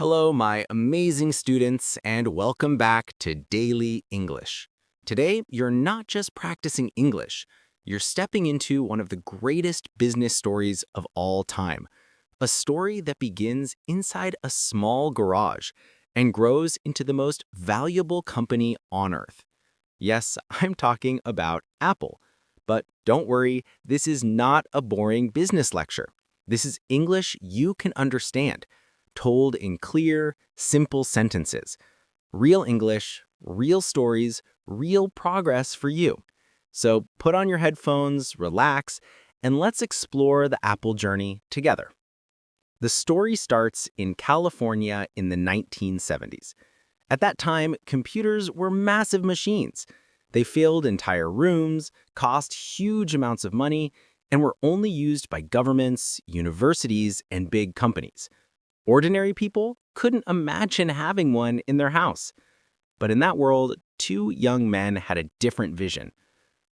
Hello, my amazing students, and welcome back to Daily English. Today, you're not just practicing English, you're stepping into one of the greatest business stories of all time. A story that begins inside a small garage and grows into the most valuable company on Earth. Yes, I'm talking about Apple. But don't worry, this is not a boring business lecture. This is English you can understand, told in clear, simple sentences. Real English, real stories, real progress for you. So put on your headphones, relax, and let's explore the Apple journey together. The story starts in California in the 1970s. At that time, computers were massive machines. They filled entire rooms, cost huge amounts of money, and were only used by governments, universities, and big companies. Ordinary people couldn't imagine having one in their house. But in that world, two young men had a different vision.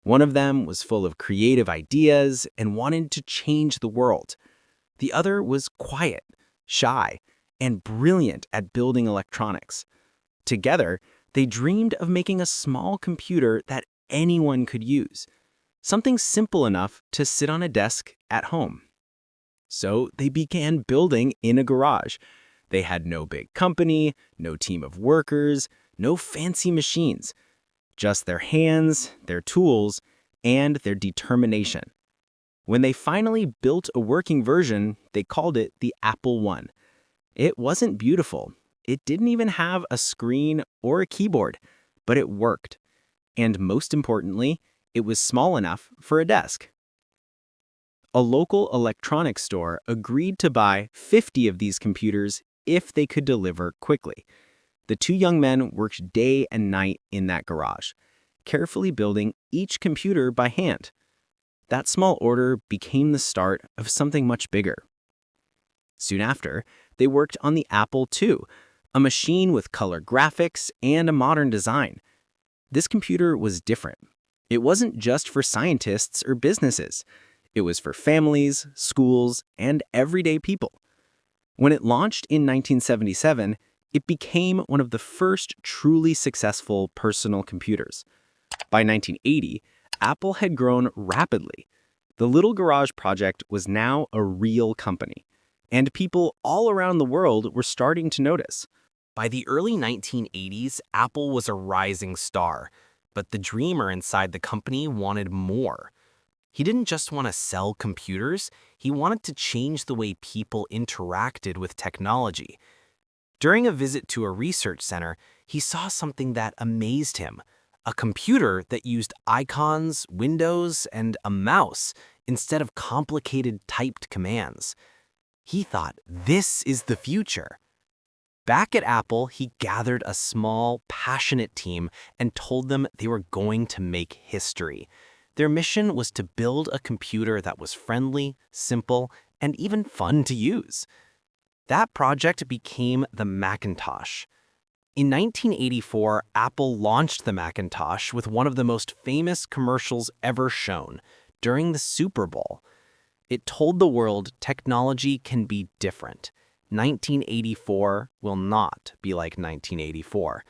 One of them was full of creative ideas and wanted to change the world. The other was quiet, shy, and brilliant at building electronics. Together, they dreamed of making a small computer that anyone could use, something simple enough to sit on a desk at home. So they began building in a garage. They had no big company, no team of workers, no fancy machines, just their hands, their tools, and their determination. When they finally built a working version, they called it the Apple I. It wasn't beautiful. It didn't even have a screen or a keyboard, but it worked. And most importantly, it was small enough for a desk. A local electronics store agreed to buy 50 of these computers if they could deliver quickly. The two young men worked day and night in that garage, carefully building each computer by hand. That small order became the start of something much bigger. Soon after, they worked on the Apple II, a machine with color graphics and a modern design. This computer was different. It wasn't just for scientists or businesses. It was for families, schools, and everyday people. When it launched in 1977, it became one of the first truly successful personal computers. By 1980, Apple had grown rapidly. The little garage project was now a real company, and people all around the world were starting to notice. By the early 1980s, Apple was a rising star, but the dreamer inside the company wanted more. He didn't just want to sell computers, he wanted to change the way people interacted with technology. During a visit to a research center, he saw something that amazed him: a computer that used icons, windows, and a mouse instead of complicated typed commands. He thought, this is the future. Back at Apple, he gathered a small, passionate team and told them they were going to make history. Their mission was to build a computer that was friendly, simple, and even fun to use. That project became the Macintosh. In 1984, Apple launched the Macintosh with one of the most famous commercials ever shown, during the Super Bowl. It told the world technology can be different. 1984 will not be like 1984.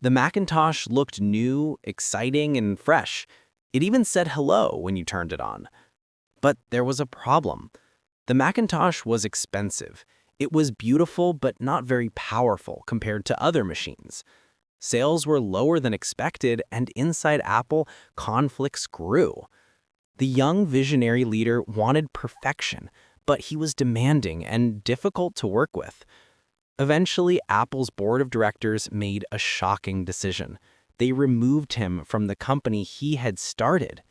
The Macintosh looked new, exciting, and fresh. It even said hello when you turned it on. But there was a problem. The Macintosh was expensive. It was beautiful but not very powerful compared to other machines. Sales were lower than expected, and inside Apple, conflicts grew. The young visionary leader wanted perfection, but he was demanding and difficult to work with. Eventually, Apple's board of directors made a shocking decision. They removed him from the company he had started.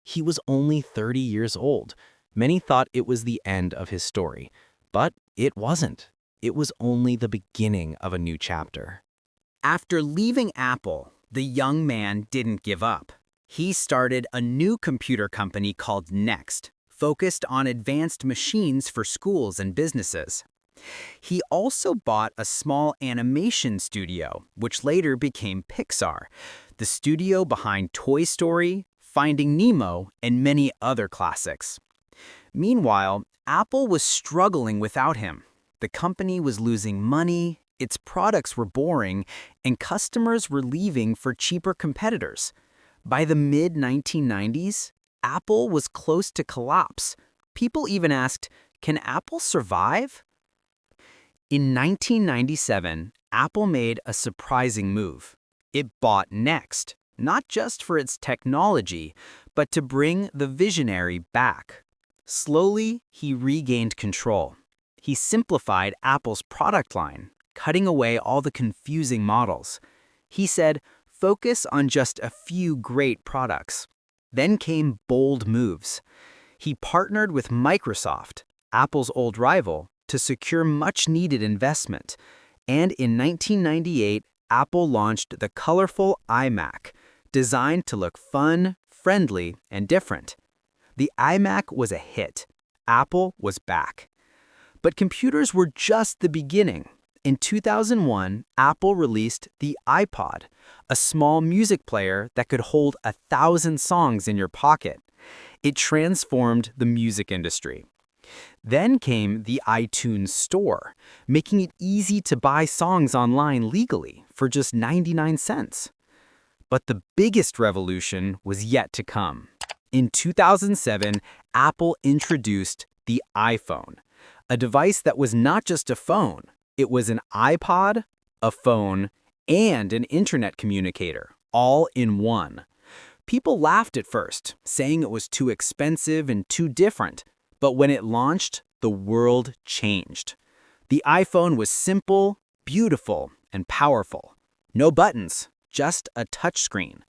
He was only 30 years old. Many thought it was the end of his story, but it wasn't. It was only the beginning of a new chapter. After leaving Apple, the young man didn't give up. He started a new computer company called Next, focused on advanced machines for schools and businesses. He also bought a small animation studio, which later became Pixar, the studio behind Toy Story, Finding Nemo, and many other classics. Meanwhile, Apple was struggling without him. The company was losing money, its products were boring, and customers were leaving for cheaper competitors. By the mid-1990s, Apple was close to collapse. People even asked, can Apple survive? In 1997, Apple made a surprising move. It bought Next, not just for its technology, but to bring the visionary back. Slowly, he regained control. He simplified Apple's product line, cutting away all the confusing models. He said, focus on just a few great products. Then came bold moves. He partnered with Microsoft, Apple's old rival, to secure much-needed investment. And in 1998, Apple launched the colorful iMac, designed to look fun, friendly, and different. The iMac was a hit. Apple was back. But computers were just the beginning. In 2001, Apple released the iPod, a small music player that could hold 1,000 songs in your pocket. It transformed the music industry. Then came the iTunes Store, making it easy to buy songs online legally for just 99 cents. But the biggest revolution was yet to come. In 2007, Apple introduced the iPhone, a device that was not just a phone. It was an iPod, a phone, and an internet communicator, all in one. People laughed at first, saying it was too expensive and too different. But when it launched, the world changed. The iPhone was simple, beautiful, and powerful. No buttons, just a touchscreen.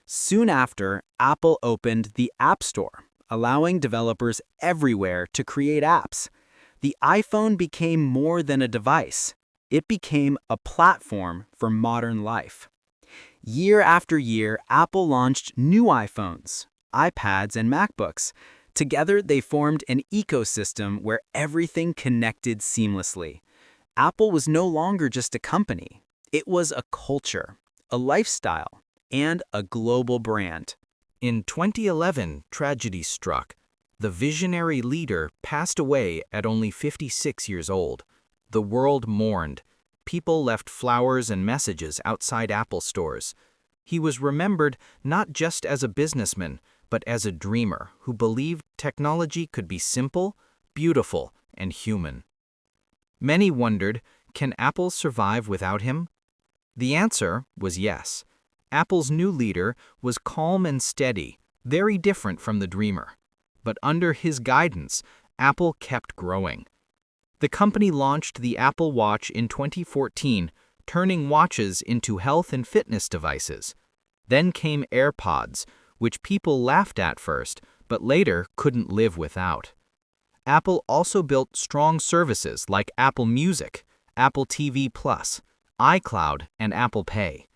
Soon after, Apple opened the App Store, allowing developers everywhere to create apps. The iPhone became more than a device. It became a platform for modern life. Year after year, Apple launched new iPhones, iPads, and MacBooks. Together, they formed an ecosystem where everything connected seamlessly. Apple was no longer just a company. It was a culture, a lifestyle, and a global brand. In 2011, tragedy struck. The visionary leader passed away at only 56 years old. The world mourned. People left flowers and messages outside Apple stores. He was remembered not just as a businessman, but as a dreamer who believed technology could be simple, beautiful, and human. Many wondered, can Apple survive without him? The answer was yes. Apple's new leader was calm and steady, very different from the dreamer. But under his guidance, Apple kept growing. The company launched the Apple Watch in 2014, turning watches into health and fitness devices. Then came AirPods, which people laughed at first, but later couldn't live without. Apple also built strong services like Apple Music, Apple TV+, iCloud, and Apple Pay.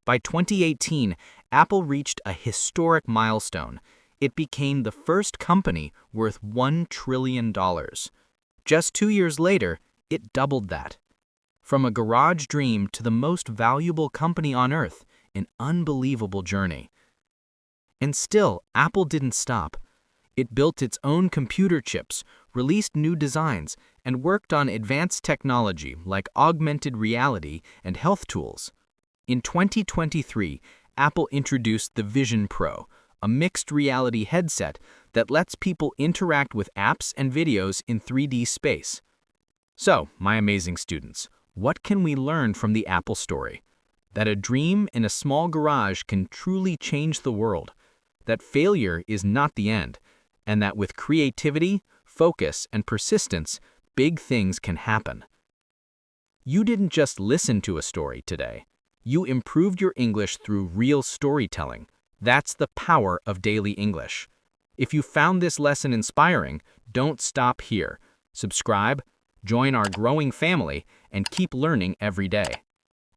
By 2018, Apple reached a historic milestone. It became the first company worth $1 trillion. Just 2 years later, it doubled that. From a garage dream to the most valuable company on Earth, an unbelievable journey. And still, Apple didn't stop. It built its own computer chips, released new designs, and worked on advanced technology like augmented reality and health tools. In 2023, Apple introduced the Vision Pro, a mixed reality headset that lets people interact with apps and videos in 3D space. So, my amazing students, what can we learn from the Apple story? That a dream in a small garage can truly change the world, that failure is not the end, and that with creativity, focus, and persistence, big things can happen. You didn't just listen to a story today. You improved your English through real storytelling. That's the power of daily English. If you found this lesson inspiring, don't stop here. Subscribe, join our growing family, and keep learning every day.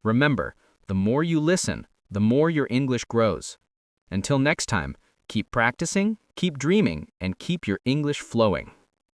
Remember, the more you listen, the more your English grows. Until next time, keep practicing, keep dreaming, and keep your English flowing.